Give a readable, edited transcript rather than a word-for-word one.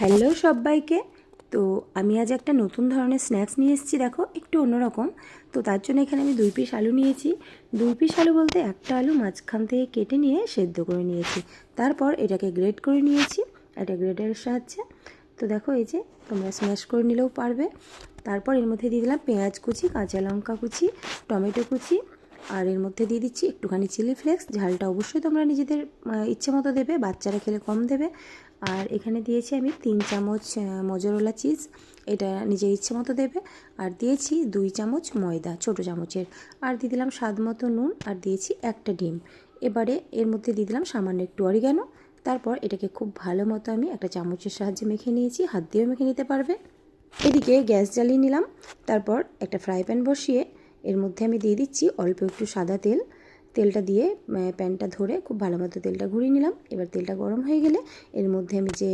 Hello সবাইকে। তো আমি আজ একটা নতুন ধরনের স্ন্যাক্স নিয়ে এসেছি, দেখো একটু অন্যরকম। তো তার জন্য এখানে আমি 2 পিস আলু নিয়েছি। 2 পিস আলু বলতে একটা আলু মাঝখান থেকে কেটে নিয়ে সেদ্ধ করে নিয়েছি। তারপর এটাকে গ্রেট করে নিয়েছি একটা গ্রেটারের সাহায্যে। তো দেখো এই যে তোমরা স্ম্যাশ করে নিলেও পারবে। তারপর এর মধ্যে দিয়ে দিলাম পেঁয়াজ কুচি, কাঁচা লঙ্কা কুচি, টমেটো কুচি, আর এর মধ্যে দিয়ে দিচ্ছি একটুখানি চিলি ফ্লেক্স। ঝালটা অবশ্যই তোমরা নিজেদের ইচ্ছে মতো দেবে, বাচ্চারা খেলে কম দেবে। আর এখানে দিয়েছি আমি 3 চামচ মোজারেলা চিজ, এটা নিজের ইচ্ছে মতো দেবে। আর দিয়েছি 2 চামচ ময়দা ছোটো চামচের। আর দিয়ে দিলাম স্বাদ মতো নুন, আর দিয়েছি একটা ডিম। এবারে এর মধ্যে দিয়ে দিলাম সামান্য একটু অরিগানো। তারপর এটাকে খুব ভালো মতো আমি একটা চামচের সাহায্যে মেখে নিয়েছি, হাত দিয়েও মেখে নিতে পারবে। এদিকে গ্যাস জ্বালিয়ে নিলাম। তারপর একটা ফ্রাই প্যান বসিয়ে এর মধ্যে আমি দিয়ে দিচ্ছি অল্প একটু সাদা তেল। তেলটা দিয়ে প্যানটা ধরে খুব ভালো মতো তেলটা ঘুরিয়ে নিলাম। এবার তেলটা গরম হয়ে গেলে এর মধ্যে আমি যে